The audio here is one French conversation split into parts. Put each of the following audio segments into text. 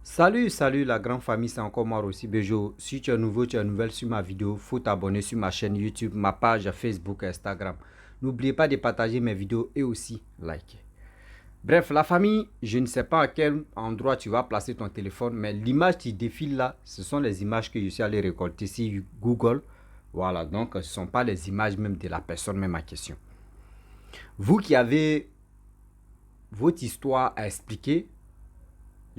Salut la grande famille, c'est encore moi aussi Bejo. Si tu es nouveau, tu es nouvelle sur ma vidéo, faut t'abonner sur ma chaîne YouTube, ma page Facebook et Instagram. N'oubliez pas de partager mes vidéos et aussi liker. Bref, la famille, je ne sais pas à quel endroit tu vas placer ton téléphone, mais l'image qui défile là, ce sont les images que je suis allé récolter sur Google. Voilà, donc ce ne sont pas les images même de la personne même en question. Vous qui avez votre histoire à expliquer,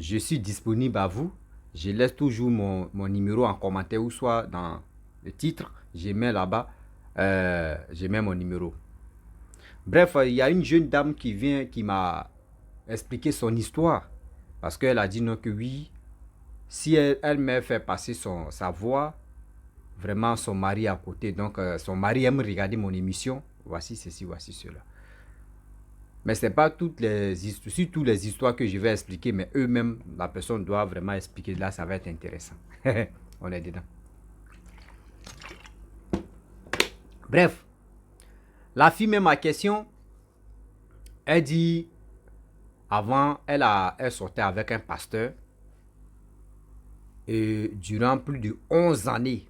je suis disponible à vous. Je laisse toujours mon numéro en commentaire ou soit dans le titre. Je mets là-bas. Je mets mon numéro. Bref, il y a une jeune dame qui vient, qui m'a expliqué son histoire. Parce qu'elle a dit non que oui, si elle m'a fait passer sa voix, vraiment son mari à côté. Donc son mari aime regarder mon émission. Voici ceci, voici cela. Mais ce n'est pas toutes les histoires, surtout les histoires que je vais expliquer, mais eux-mêmes, la personne doit vraiment expliquer. Là, ça va être intéressant. On est dedans. Bref, la fille même à question, elle dit, avant, elle sortait avec un pasteur. Et durant plus de 11 années,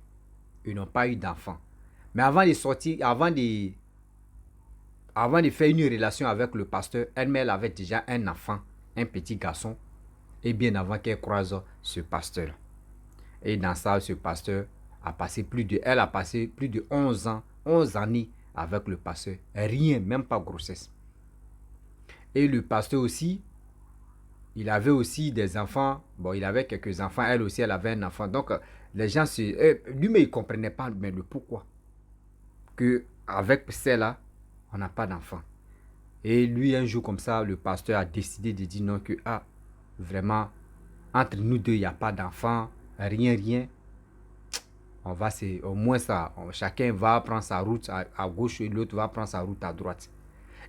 ils n'ont pas eu d'enfant. Mais avant de sortir, avant de faire une relation avec le pasteur, elle avait déjà un enfant, un petit garçon. Et bien avant qu'elle croise ce pasteur. Et dans ça, ce pasteur a passé elle a passé plus de 11 ans, 11 années avec le pasteur. Rien, même pas grossesse. Et le pasteur aussi, il avait aussi des enfants. Bon, il avait quelques enfants. Elle aussi, elle avait un enfant. Donc, les gens, lui, mais il ne comprenait pas mais le pourquoi. Que avec celle-là, on n'a pas d'enfant. Et lui, un jour comme ça, le pasteur a décidé de dire non, que vraiment, entre nous deux, il n'y a pas d'enfant, rien. On va au moins ça, chacun va prendre sa route à gauche et l'autre va prendre sa route à droite.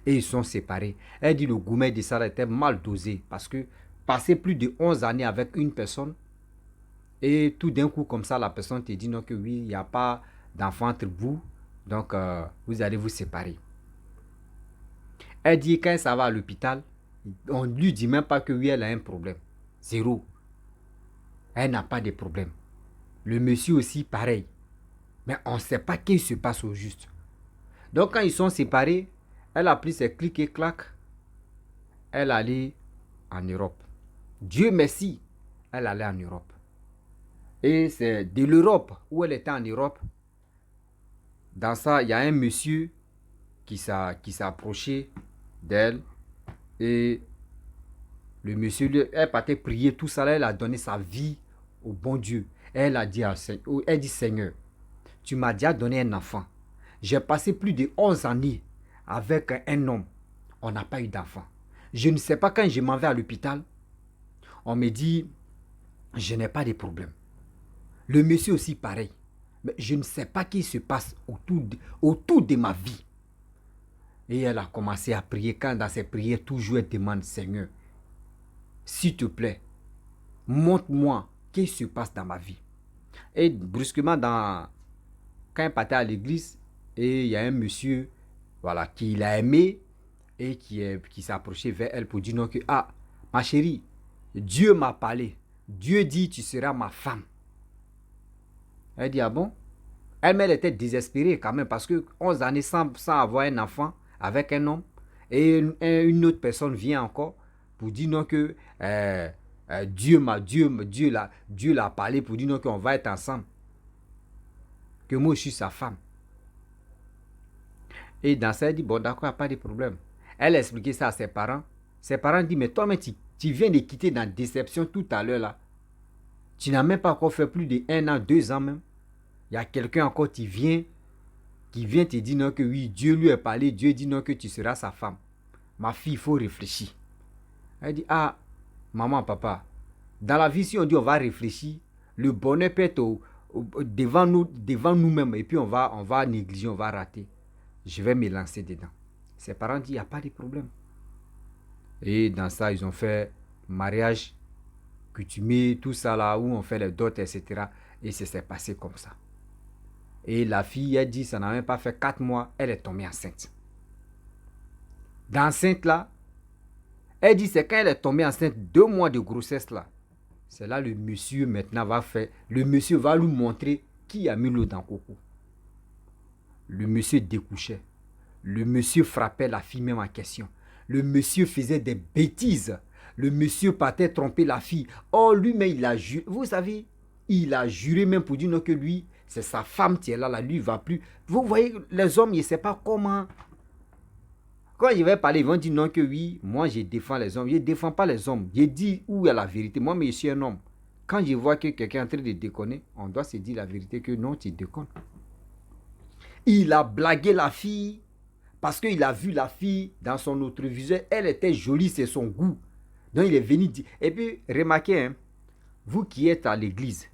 Et ils sont séparés. Elle dit le gourmet de ça était mal dosé parce que passer plus de 11 années avec une personne et tout d'un coup comme ça, la personne te dit non que oui, il n'y a pas d'enfant entre vous, donc vous allez vous séparer. Elle dit quand ça va à l'hôpital, on ne lui dit même pas que oui, elle a un problème. Zéro. Elle n'a pas de problème. Le monsieur aussi, pareil. Mais on ne sait pas ce qui se passe au juste. Donc, quand ils sont séparés, elle a pris ses clics et claques. Elle allait en Europe. Dieu merci, elle allait en Europe. Et c'est de l'Europe où elle était en Europe. Dans ça, il y a un monsieur qui s'est approché d'elle. Et le monsieur, elle partait prier, tout ça. Elle a donné sa vie au bon Dieu. Elle a dit, elle dit Seigneur, tu m'as déjà donné un enfant. J'ai passé plus de 11 années avec un homme. On n'a pas eu d'enfant. Je ne sais pas quand je m'en vais à l'hôpital. On me dit, je n'ai pas de problème. Le monsieur aussi pareil. Mais je ne sais pas ce qui se passe autour de ma vie. Et elle a commencé à prier. Quand dans ses prières, toujours elle demande, Seigneur, s'il te plaît, montre-moi ce qui se passe dans ma vie. Et brusquement, quand elle partait à l'église, et il y a un monsieur voilà, qui l'a aimé et qui s'est approché vers elle pour dire non que, ma chérie, Dieu m'a parlé. Dieu dit, tu seras ma femme. Elle dit, ah bon? Elle était désespérée quand même parce que 11 années sans avoir un enfant avec un homme et une autre personne vient encore pour dire non que Dieu l'a parlé pour dire non qu'on va être ensemble. Que moi je suis sa femme. Et dans ça, elle dit, bon d'accord, il n'y a pas de problème. Elle a expliqué ça à ses parents. Ses parents disent, mais toi, mais tu viens de quitter dans déception tout à l'heure là. Tu n'as même pas encore fait plus de 1 an, 2 ans même. Il y a quelqu'un encore qui vient te dire non que oui, Dieu lui a parlé, Dieu dit non que tu seras sa femme. Ma fille, il faut réfléchir. Elle dit, maman, papa, dans la vie, si on dit on va réfléchir, le bonheur peut être devant nous-mêmes et puis on va négliger, on va rater. Je vais me lancer dedans. Ses parents disent, il n'y a pas de problème. Et dans ça, ils ont fait mariage coutumier, tout ça là, où on fait les dots, etc. Et ça s'est passé comme ça. Et la fille, elle dit, ça n'a même pas fait 4 mois, elle est tombée enceinte. D'enceinte là, elle dit, c'est quand elle est tombée enceinte, 2 mois de grossesse là, C'est là le monsieur maintenant va faire. Le monsieur va lui montrer qui a mis l'eau dans le coco. Le monsieur découchait. Le monsieur frappait la fille même en question. Le monsieur faisait des bêtises. Le monsieur partait tromper la fille. Oh, lui-même, il a juré. Vous savez, il a juré même pour dire non que lui, c'est sa femme qui est là, lui, il ne va plus. Vous voyez, les hommes, ils ne savent pas comment. Quand je vais parler, ils vont dire non que oui, moi, je défends les hommes. Je ne défends pas les hommes. Je dis où est la vérité. Moi, mais je suis un homme. Quand je vois que quelqu'un est en train de déconner, on doit se dire la vérité que non, tu déconnes. Il a blagué la fille parce qu'il a vu la fille dans son autre viseur. Elle était jolie, c'est son goût. Donc il est venu dire. Et puis, remarquez, hein, vous qui êtes à l'église,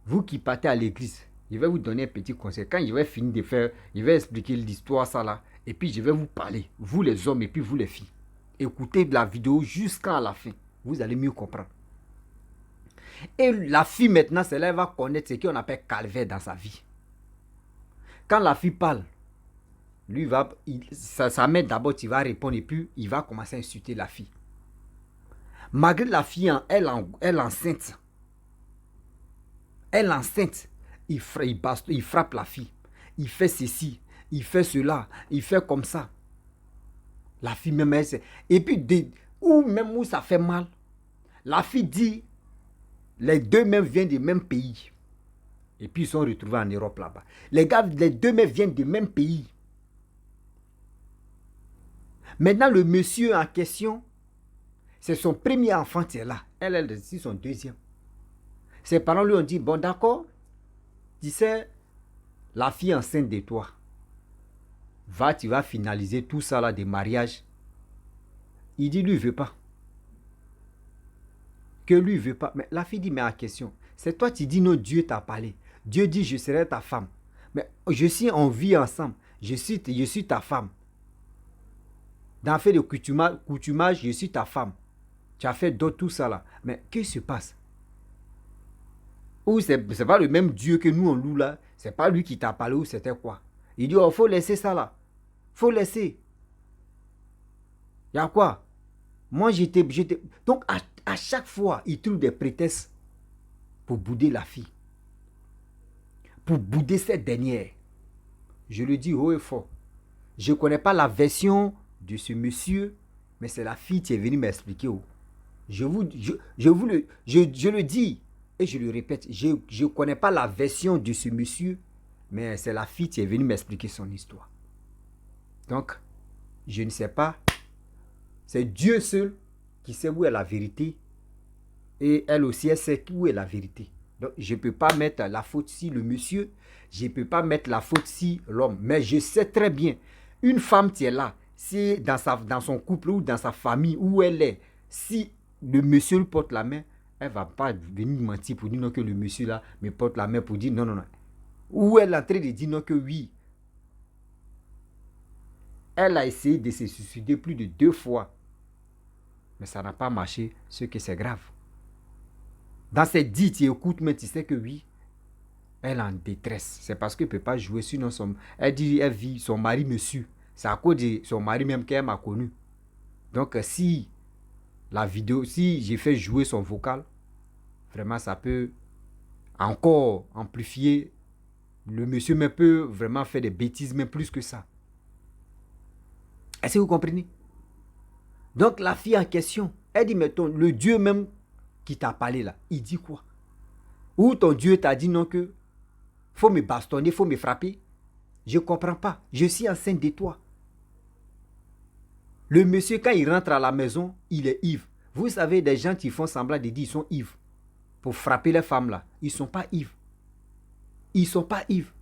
vous qui partez à l'église, je vais vous donner un petit conseil. Quand je vais finir de faire, je vais expliquer l'histoire, ça là. Et puis je vais vous parler, vous les hommes et puis vous les filles. Écoutez la vidéo jusqu'à la fin. Vous allez mieux comprendre. Et la fille maintenant, c'est là elle va connaître ce qu'on appelle calvaire dans sa vie. Quand la fille parle, lui va, sa mère d'abord, il va répondre et puis il va commencer à insulter la fille. Malgré la fille, elle enceinte. Elle enceinte. Il frappe la fille. Il fait ceci. Il fait cela. Il fait comme ça. La fille même, elle. Et puis, même où ça fait mal, la fille dit, les deux mêmes viennent du même pays. Et puis, ils sont retrouvés en Europe là-bas. Les deux mêmes viennent du même pays. Maintenant, le monsieur en question, c'est son premier enfant qui est là. Elle, c'est son deuxième. Ses parents lui ont dit, bon d'accord, tu sais, la fille enceinte de toi, tu vas finaliser tout ça là, des mariages. Il dit, lui, il ne veut pas. Que lui, il ne veut pas. Mais la fille dit, mais en question, c'est toi qui dis, non, Dieu t'a parlé. Dieu dit, je serai ta femme. Mais je suis, on vit ensemble. Je suis ta femme. Dans le fait de coutumage, je suis ta femme. Tu as fait d'autres tout ça là. Mais qu'est-ce qui se passe? Ou c'est pas le même Dieu que nous on loue là. C'est pas lui qui t'a parlé ou c'était quoi? Il dit, oh, faut laisser ça là. Faut laisser. Il y a quoi? Moi j'étais. Donc à chaque fois, il trouve des prétextes pour bouder la fille. Pour bouder cette dernière. Je le dis haut et fort. Je ne connais pas la version de ce monsieur, mais c'est la fille qui est venue m'expliquer. Je le dis et je le répète. Je ne connais pas la version de ce monsieur, mais c'est la fille qui est venue m'expliquer son histoire. Donc, je ne sais pas. C'est Dieu seul qui sait où est la vérité. Et elle aussi, elle sait où est la vérité. Donc, je ne peux pas mettre la faute si le monsieur. Je ne peux pas mettre la faute si l'homme. Mais je sais très bien, une femme qui est là, si dans son couple ou dans sa famille, où elle est, si le monsieur lui porte la main, elle ne va pas venir mentir pour dire non que le monsieur là me porte la main pour dire non, non, non. Ou elle est en train de dire non que oui. Elle a essayé de se suicider plus de 2 fois. Mais ça n'a pas marché, ce que c'est grave. Dans cette dit, tu écoutes, mais tu sais que oui, elle est en détresse. C'est parce qu'elle ne peut pas jouer, sinon elle dit, elle vit, son mari me suit. C'est à cause de son mari même qu'elle m'a connu. Donc si la vidéo, si j'ai fait jouer son vocal, vraiment ça peut encore amplifier. Le monsieur me peut vraiment faire des bêtises, mais plus que ça. Est-ce que vous comprenez? Donc la fille en question, elle dit, mais le Dieu même qui t'a parlé là, il dit quoi? Ou ton Dieu t'a dit non que faut me bastonner, faut me frapper? Je ne comprends pas. Je suis enceinte de toi. Le monsieur, quand il rentre à la maison, il est ivre. Vous savez, des gens qui font semblant de dire qu'ils sont ivres pour frapper les femmes là. Ils ne sont pas ivres. Ils ne sont pas ivres.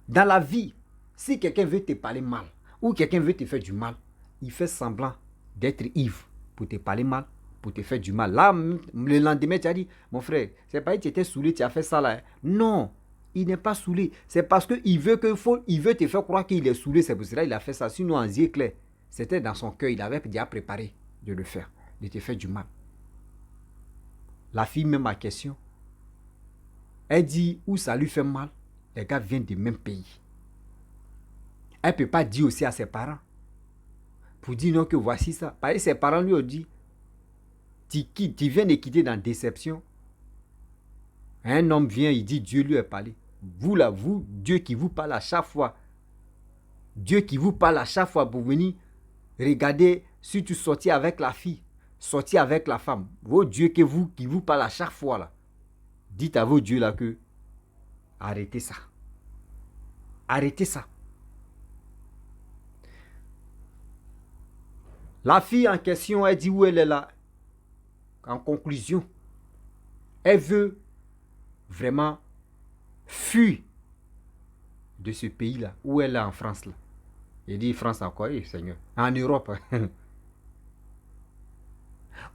Dans la vie, si quelqu'un veut te parler mal ou quelqu'un veut te faire du mal, il fait semblant d'être ivre pour te parler mal, pour te faire du mal. Là, le lendemain, tu as dit, mon frère, c'est pas que tu étais saoulé, tu as fait ça là. Non, il n'est pas saoulé. C'est parce qu'il veut te faire croire qu'il est saoulé. C'est pour cela qu'il a fait ça. Sinon, en yeux clair, c'était dans son cœur. Il avait déjà préparé de le faire, de te faire du mal. La fille, même à question, elle dit où ça lui fait mal. Les gars viennent du même pays. Elle ne peut pas dire aussi à ses parents pour dire non que voici ça. Parce que ses parents lui ont dit, tu viens de quitter dans la déception. Un homme vient, il dit Dieu lui a parlé. Vous là, vous, Dieu qui vous parle à chaque fois. Dieu qui vous parle à chaque fois pour venir regarder si tu sortis avec la fille, sortis avec la femme. Vos dieux qui vous parle à chaque fois là. Dites à vos dieux là que arrêtez ça. Arrêtez ça. La fille en question, elle dit où elle est là. En conclusion, elle veut vraiment fuir de ce pays-là, où elle est en France là. Il dit France en quoi, Seigneur? En Europe.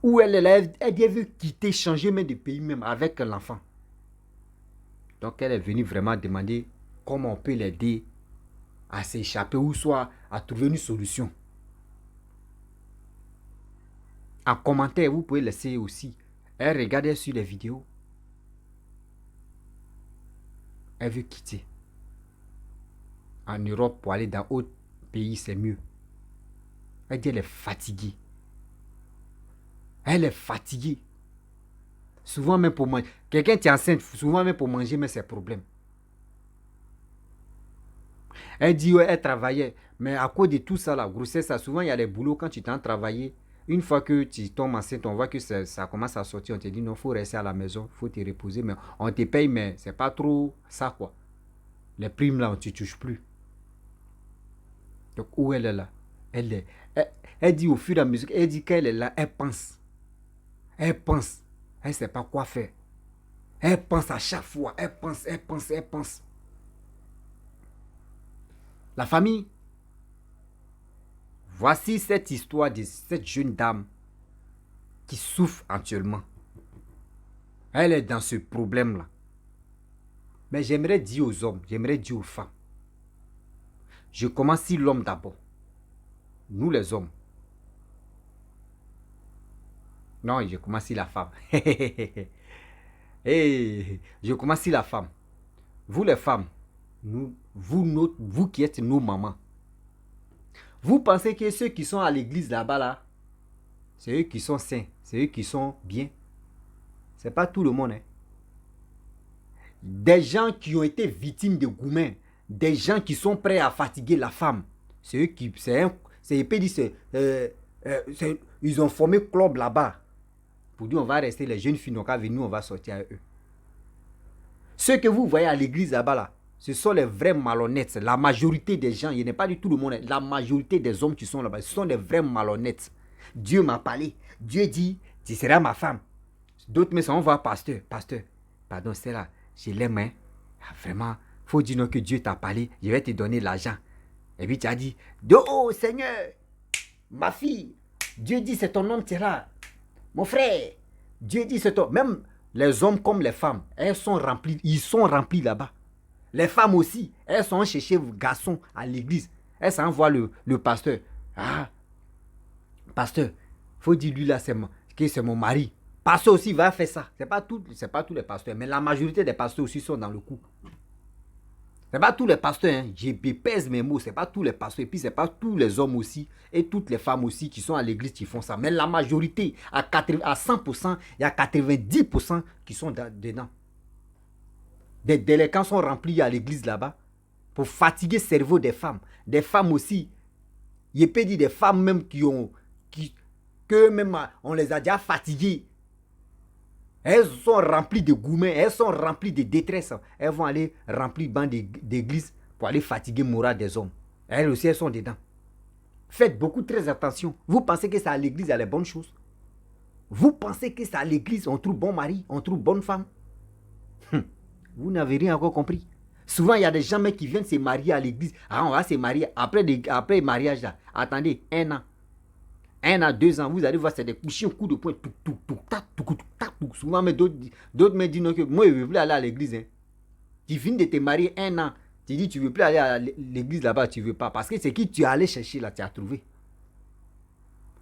Où elle est là, elle dit elle veut quitter, changer même de pays même avec l'enfant. Donc elle est venue vraiment demander comment on peut l'aider à s'échapper ou soit à trouver une solution. En commentaire, vous pouvez laisser aussi. Elle regarde sur les vidéos. Elle veut quitter. En Europe, pour aller dans d'autres pays, c'est mieux. Elle dit elle est fatiguée. Elle est fatiguée. Souvent même pour manger. Quelqu'un qui est enceinte, souvent même pour manger, mais c'est problème. Elle dit ouais, elle travaillait. Mais à cause de tout ça, la grossesse, ça, souvent il y a des boulots quand tu t'en travaillé. Une fois que tu tombes enceinte, on voit que ça commence à sortir. On te dit non, il faut rester à la maison, il faut te reposer. Mais on te paye, mais c'est pas trop ça quoi. Les primes là, on ne te touche plus. Donc où elle est là? Elle dit au fur et à mesure, elle dit qu'elle est là, elle pense. Elle pense. Elle ne sait pas quoi faire. Elle pense à chaque fois. Elle pense, elle pense, elle pense. La famille, voici cette histoire de cette jeune dame qui souffre actuellement. Elle est dans ce problème-là. Mais j'aimerais dire aux hommes, j'aimerais dire aux femmes. Je commence si l'homme d'abord. Nous les hommes. Non, je commence si la femme. Hey, je commence si la femme. Vous les femmes, vous qui êtes nos mamans. Vous pensez que ceux qui sont à l'église là-bas, là, c'est eux qui sont saints, c'est eux qui sont bien. C'est pas tout le monde. Hein. Des gens qui ont été victimes de gourmets, des gens qui sont prêts à fatiguer la femme. C'est eux qui... ils ont formé club là-bas. Pour dire on va rester, les jeunes filles n'ont qu'à venir, on va sortir avec eux. Ceux que vous voyez à l'église là-bas, là, ce sont les vrais malhonnêtes. La majorité des gens, il n'est pas du tout le monde, la majorité des hommes qui sont là-bas, ce sont les vrais malhonnêtes. Dieu m'a parlé. Dieu dit, tu seras ma femme. D'autres me sont, on va pasteur. Pasteur, pardon, c'est là, je l'aime. Hein. Vraiment, il faut dire non que Dieu t'a parlé, je vais te donner l'argent. Et puis tu as dit, oh Seigneur, ma fille, Dieu dit c'est ton nom, tu es là. Mon frère, Dieu dit c'est ton... Même les hommes comme les femmes, elles sont remplies, ils sont remplis là-bas. Les femmes aussi, elles sont chercher garçons à l'église. Elles s'envoient le pasteur. Ah, pasteur, faut dire lui là, que c'est mon mari. Pasteur aussi va faire ça. C'est pas tous les pasteurs, mais la majorité des pasteurs aussi sont dans le coup. C'est pas tous les pasteurs, hein. Je pèse mes mots, c'est pas tous les pasteurs, et puis c'est pas tous les hommes aussi, et toutes les femmes aussi qui sont à l'église qui font ça. Mais la majorité, à 100%, il y a 90% qui sont dedans. Des délinquants sont remplis à l'église là-bas pour fatiguer le cerveau des femmes. Des femmes aussi. Il peut dire des femmes même que même on les a déjà fatiguées. Elles sont remplies de gourmets, elles sont remplies de détresse. Elles vont aller remplir banc d'église pour aller fatiguer le moral des hommes. Elles aussi, elles sont dedans. Faites beaucoup très attention. Vous pensez que c'est à l'église, il y a les bonnes choses. Vous pensez que c'est à l'église, on trouve bon mari, on trouve bonne femme. Vous n'avez rien encore compris. Souvent, il y a des gens qui viennent se marier à l'église. Ah, on va se marier. Après le mariage, là, attendez, 1 an. 1 an, 2 ans, vous allez voir, c'est des couchers au coup de poing. Souvent, mais d'autres me disent non, que moi, je ne veux plus aller à l'église. Hein. Tu finis de te marier 1 an. Tu dis, tu ne veux plus aller à l'église là-bas, tu ne veux pas. Parce que c'est qui tu es allé chercher là, tu as trouvé.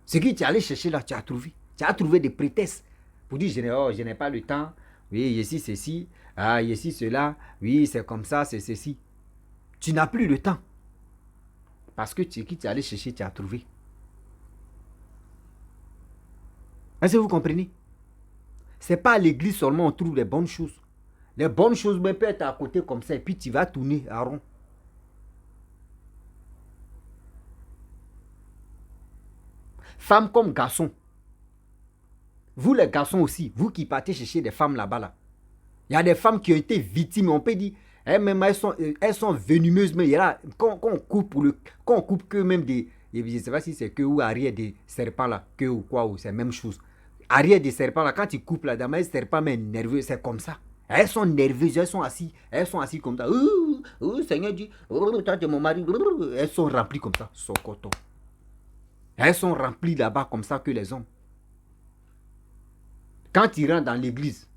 C'est qui tu es allé chercher là, tu as trouvé. Tu as trouvé des prétextes pour dire, je n'ai pas le temps. Oui, ici, ceci. Ah, ici, cela. Oui, c'est comme ça, c'est ceci. Tu n'as plus le temps. Parce que qui tu es allé chercher, tu as trouvé. Est-ce que vous comprenez? Ce n'est pas à l'église seulement on trouve les bonnes choses. Les bonnes choses même peuvent être à côté comme ça et puis tu vas tourner à rond. Femmes comme garçons. Vous les garçons aussi, vous qui partez chercher des femmes là-bas là. Il y a des femmes qui ont été victimes, on peut dire, elles sont venimeuses, mais il y a, quand on coupe que même des, je ne sais pas si c'est que ou arrière des serpents là, que ou quoi, ou c'est la même chose. Arrière des serpents là, quand tu coupes là, dans les serpents mais nerveux, c'est comme ça. Elles sont nerveuses, elles sont assises comme ça. Seigneur Dieu, toi tu es mon mari. Elles sont remplies comme ça, Sokoto. Elles sont remplies là-bas comme ça que les hommes. Quand tu rentres dans l'église,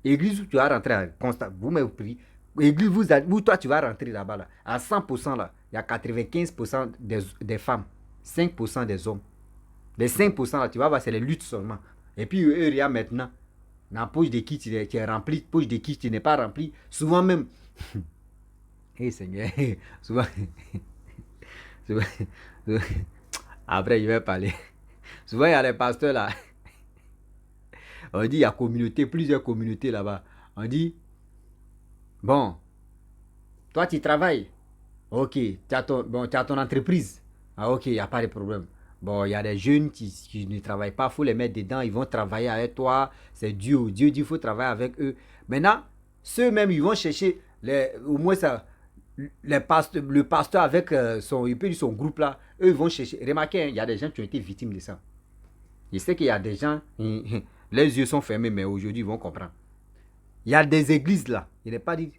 église où tu vas rentrer à constat, vous m'avez pris. Église où toi tu vas rentrer là-bas, là, à 100% là, il y a 95% des femmes, 5% des hommes. Les 5% là, tu vas voir, c'est les luttes seulement. Et puis, eux, il y a maintenant, dans la poche de qui tu es rempli, poche de qui tu n'es pas rempli. Souvent même, hey Seigneur, souvent, souvent, après je vais parler. Souvent, il y a les pasteurs là. On dit, il y a communauté, plusieurs communautés là-bas. On dit, bon, toi tu travailles. Ok, tu as ton entreprise. Ah ok, il n'y a pas de problème. Bon, il y a des jeunes qui ne travaillent pas, il faut les mettre dedans, ils vont travailler avec toi. C'est Dieu. Dieu dit qu'il faut travailler avec eux. Maintenant, ceux-mêmes, ils vont chercher, au moins ça, le pasteur avec son groupe là, eux, ils vont chercher. Remarquez, hein, il y a des gens qui ont été victimes de ça. Je sais qu'il y a des gens, les yeux sont fermés, mais aujourd'hui, ils vont comprendre. Il y a des églises là. Il n'est pas dit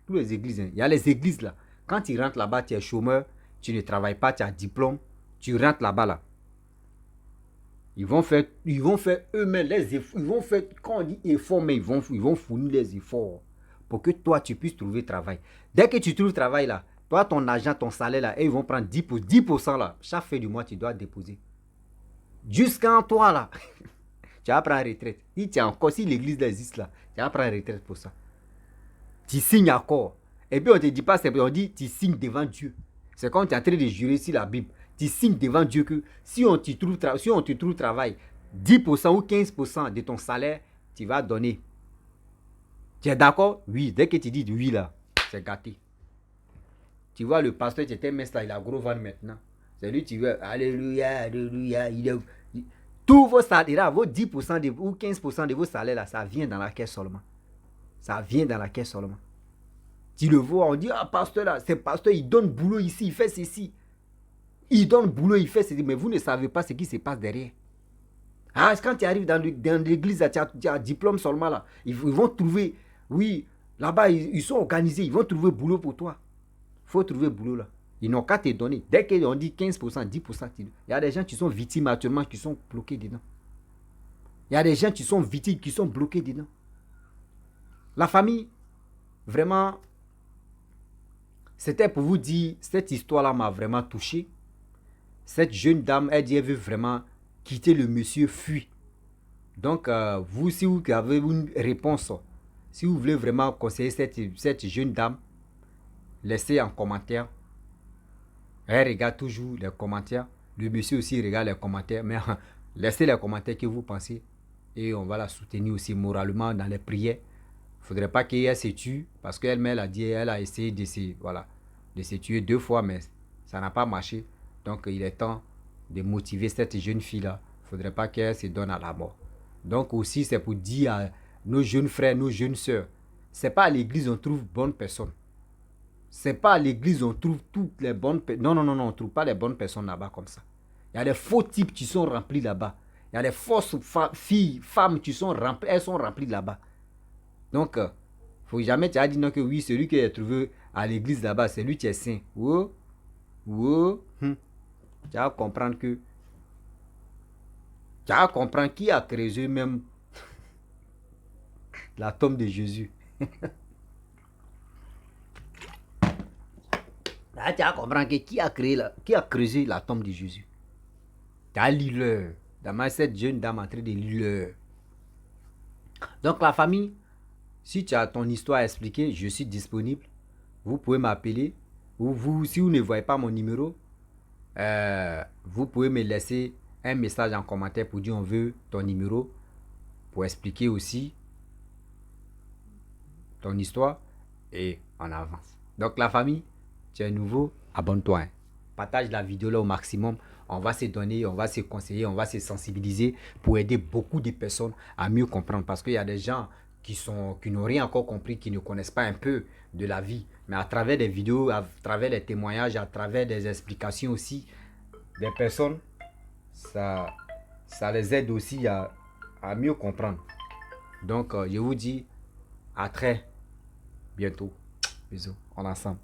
toutes les églises. Hein. Il y a les églises là. Quand tu rentres là-bas, tu es chômeur, tu ne travailles pas, tu as diplôme, tu rentres là-bas là. Ils vont faire eux-mêmes les efforts. Ils vont faire, quand on dit effort, mais ils vont fournir les efforts pour que toi, tu puisses trouver travail. Dès que tu trouves travail là, toi, ton argent, ton salaire là, et ils vont prendre 10% là. Chaque fin du mois, tu dois déposer. Jusqu'en toi là, tu vas prendre retraite. Si l'église existe là, tu vas prendre retraite pour ça. Tu signes encore. Et puis on ne te dit pas, on dit tu signes devant Dieu. C'est comme tu es en train de jurer sur la Bible. Tu signes devant Dieu que si on te trouve travail, 10% ou 15% de ton salaire, tu vas donner. Tu es d'accord? Oui. Dès que tu dis oui là, c'est gâté. Tu vois le pasteur qui était mince là, il a gros ventre maintenant. C'est lui, tu veux, alléluia, alléluia. Tous vos salaires, vos 10% ou 15% de vos salaires là, ça vient dans la caisse seulement. Ça vient dans la caisse seulement. Tu le vois, on dit, ah, pasteur là, c'est pasteur, il donne boulot ici, il fait ceci. Il donne boulot, il fait ceci, mais vous ne savez pas ce qui se passe derrière. Ah, quand tu arrives dans l'église, tu as un diplôme seulement là. Ils vont trouver, oui, là-bas, ils sont organisés, ils vont trouver boulot pour toi. Il faut trouver boulot là. Ils n'ont qu'à te donner. Dès qu'on dit 15%, 10%, il y a des gens qui sont victimes actuellement, qui sont bloqués dedans. Il y a des gens qui sont victimes, qui sont bloqués dedans. La famille, vraiment, c'était pour vous dire, cette histoire-là m'a vraiment touché. Cette jeune dame, elle dit, elle veut vraiment quitter le monsieur, fuir. Donc, vous, si vous avez une réponse, si vous voulez vraiment conseiller cette jeune dame, laissez en commentaire. Elle regarde toujours les commentaires. Le monsieur aussi regarde les commentaires. Mais laissez les commentaires que vous pensez. Et on va la soutenir aussi moralement dans les prières. Il ne faudrait pas qu'elle se tue. Parce qu'elle-même a dit, elle a essayé de se tuer 2 fois. Mais ça n'a pas marché. Donc il est temps de motiver cette jeune fille-là. Il ne faudrait pas qu'elle se donne à la mort. Donc aussi c'est pour dire à nos jeunes frères, nos jeunes sœurs. Ce n'est pas à l'église qu'on trouve bonnes personnes. C'est pas à l'église on trouve toutes les bonnes personnes. Non, on ne trouve pas les bonnes personnes là-bas comme ça. Il y a des faux types qui sont remplis là-bas. Il y a des fausses filles, femmes qui sont remplies, elles sont remplies là-bas. Donc, faut jamais te dire non que oui, celui qui est trouvé à l'église là-bas, c'est lui qui est saint. Tu vas comprendre que. Tu vas comprendre qui a créé même la tombe de Jésus. Là, tu vas comprendre que qui a creusé la tombe de Jésus. Tu as lu cette jeune dame en train de lire. Donc la famille, si tu as ton histoire à expliquer, je suis disponible. Vous pouvez m'appeler. Ou si vous ne voyez pas mon numéro, vous pouvez me laisser un message en commentaire pour dire on veut ton numéro. Pour expliquer aussi. ton histoire et on avance. Donc la famille, tu es nouveau, abonne-toi. Hein. Partage la vidéo là au maximum. On va se donner, on va se conseiller, on va se sensibiliser pour aider beaucoup de personnes à mieux comprendre. Parce qu'il y a des gens qui n'ont rien encore compris, qui ne connaissent pas un peu de la vie. Mais à travers des vidéos, à travers des témoignages, à travers des explications aussi, des personnes, ça les aide aussi à mieux comprendre. Donc, je vous dis à très bientôt. Bisous, on est ensemble.